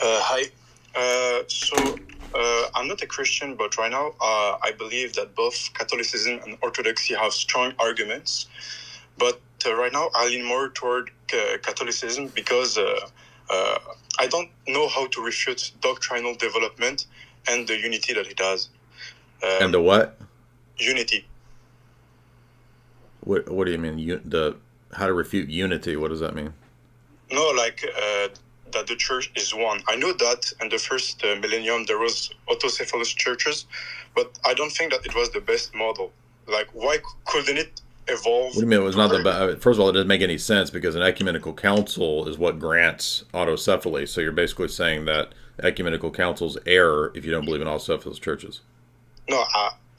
Hi. I'm not a Christian, but right now I believe that both Catholicism and Orthodoxy have strong arguments. But right now I lean more toward Catholicism because I don't know how to refute doctrinal development and the unity that it has. And the what? Unity. What do you mean? How to refute unity? What does that mean? No, that the church is one. I know that in the first millennium there was autocephalous churches, but I don't think that it was the best model. Like, why couldn't it evolve? What do you mean it was not the best? First of all, it doesn't make any sense because an ecumenical council is what grants autocephaly. So you're basically saying that ecumenical councils err if you don't believe in autocephalous churches. No,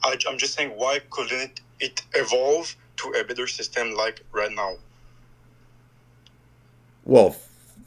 I'm just saying, why couldn't it evolve to a better system like right now? Well,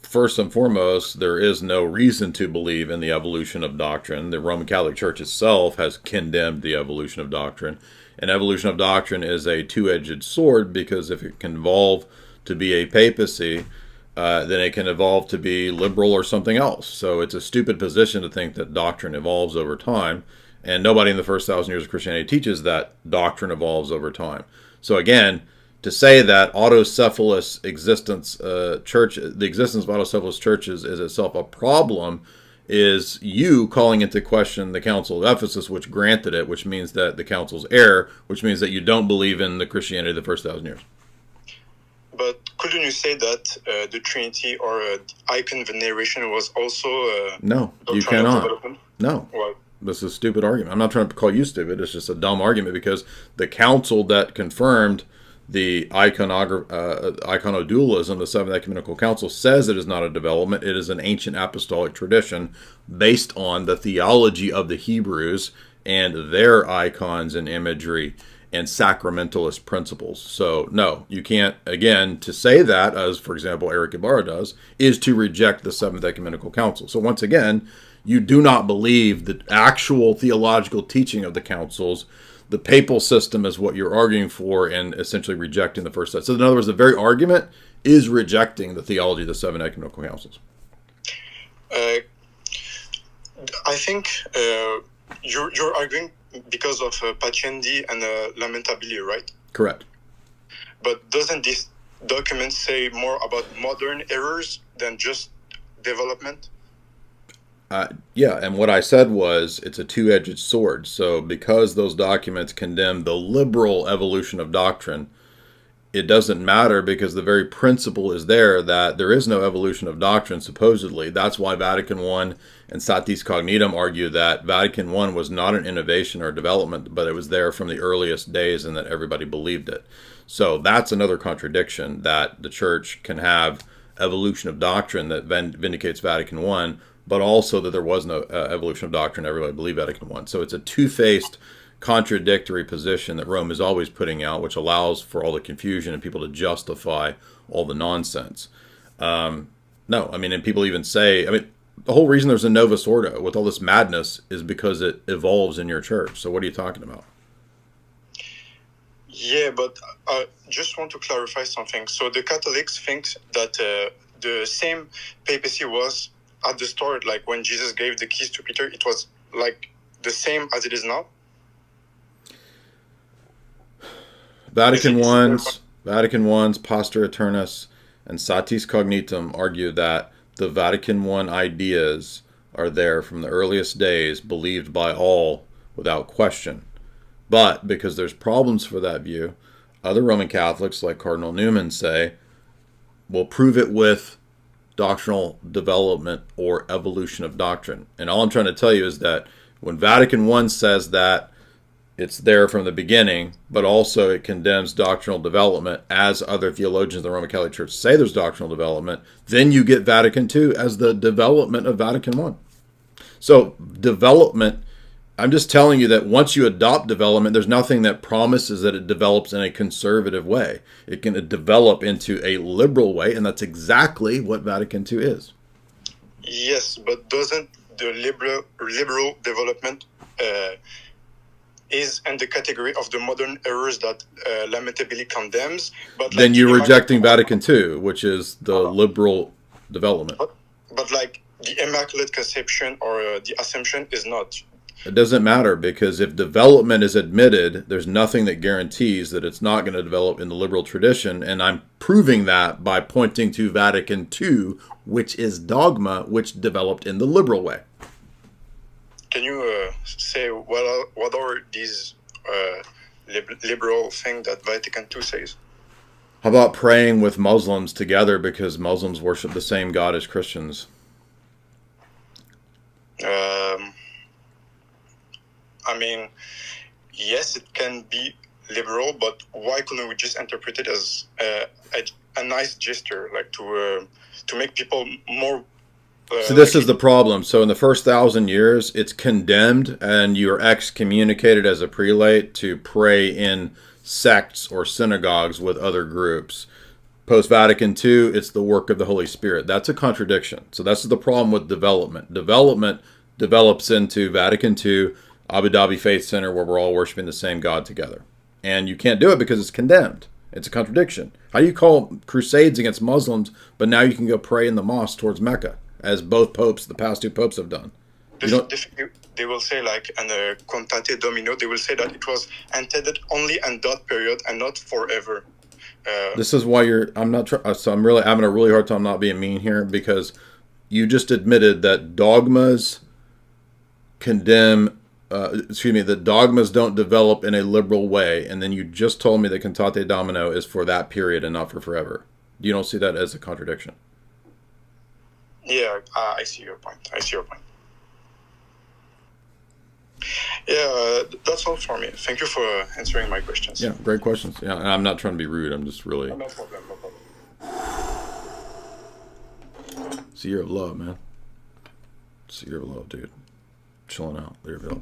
first and foremost, there is no reason to believe in the evolution of doctrine. The Roman Catholic Church itself has condemned the evolution of doctrine. And evolution of doctrine is a two-edged sword because if it can evolve to be a papacy, then it can evolve to be liberal or something else. So it's a stupid position to think that doctrine evolves over time. And nobody in the first 1,000 years of Christianity teaches that doctrine evolves over time. So again, to say that autocephalous existence, the existence of autocephalous churches is itself a problem, is you calling into question the Council of Ephesus, which granted it, which means that the Council's error, which means that you don't believe in the Christianity of the first 1,000 years. But couldn't you say that the Trinity or icon veneration was also no, you cannot. No. Well, this is a stupid argument. I'm not trying to call you stupid. It's just a dumb argument because the council that confirmed the iconodualism, the Seventh Ecumenical Council, says it is not a development. It is an ancient apostolic tradition based on the theology of the Hebrews and their icons and imagery and sacramentalist principles. So, no, you can't, again, to say that, as, for example, Eric Ibarra does, is to reject the Seventh Ecumenical Council. So, once again, you do not believe the actual theological teaching of the councils. The papal system is what you're arguing for and essentially rejecting the first set. So in other words, the very argument is rejecting the theology of the seven ecumenical councils. I think you're arguing because of Pacendi and Lamentabili, right? Correct. But doesn't this document say more about modern errors than just development? Yeah, and what I said was it's a two-edged sword. So because those documents condemn the liberal evolution of doctrine, it doesn't matter because the very principle is there that there is no evolution of doctrine, supposedly. That's why Vatican I and Satis Cognitum argue that Vatican I was not an innovation or development, but it was there from the earliest days and that everybody believed it. So that's another contradiction, that the church can have evolution of doctrine that vindicates Vatican I, but also that there was no evolution of doctrine. Everybody believed Vatican I. So it's a two-faced, contradictory position that Rome is always putting out, which allows for all the confusion and people to justify all the nonsense. No, I mean, and people even say, I mean, the whole reason there's a Novus Ordo with all this madness is because it evolves in your church. So what are you talking about? Yeah, but I just want to clarify something. So the Catholics think that the same papacy was at the start, like when Jesus gave the keys to Peter, it was like the same as it is now? Vatican I's Pastor Eternus and Satis Cognitum argue that the Vatican I ideas are there from the earliest days, believed by all without question. But because there's problems for that view, other Roman Catholics like Cardinal Newman say, we'll prove it with doctrinal development or evolution of doctrine. And all I'm trying to tell you is that when Vatican I says that it's there from the beginning, but also it condemns doctrinal development, as other theologians of the Roman Catholic Church say there's doctrinal development, then you get Vatican II as the development of Vatican I. So development, I'm just telling you that once you adopt development, there's nothing that promises that it develops in a conservative way. It can develop into a liberal way, and that's exactly what Vatican II is. Yes, but doesn't the liberal development is in the category of the modern errors that lamentably condemns. But then like, you're rejecting Vatican II, which is the liberal development. But like the Immaculate Conception or the Assumption is not. It doesn't matter, because if development is admitted, there's nothing that guarantees that it's not going to develop in the liberal tradition, and I'm proving that by pointing to Vatican II, which is dogma, which developed in the liberal way. Can you say what are these liberal things that Vatican II says? How about praying with Muslims together, because Muslims worship the same God as Christians? I mean, yes, it can be liberal, but why couldn't we just interpret it as a nice gesture, like to make people more... So this is the problem. So in the first 1,000 years, it's condemned, and you're excommunicated as a prelate to pray in sects or synagogues with other groups. Post-Vatican II, it's the work of the Holy Spirit. That's a contradiction. So that's the problem with development. Development develops into Vatican II, Abu Dhabi Faith Center, where we're all worshiping the same God together. And you can't do it because it's condemned. It's a contradiction. How do you call crusades against Muslims, but now you can go pray in the mosque towards Mecca, as both popes, the past 2 popes, have done? They will say, like, in a Contate Domino, they will say that it was intended only in that period and not forever. This is why I'm really having a really hard time not being mean here, because you just admitted that dogmas that dogmas don't develop in a liberal way, and then you just told me that Cantate Domino is for that period and not for forever. You don't see that as a contradiction? Yeah, I see your point. Yeah, that's all for me. Thank you for answering my questions. Yeah, great questions. Yeah, and I'm not trying to be rude. I'm just really... No problem. It's a year of love, man. It's a year of love, dude. Chilling out. There you go.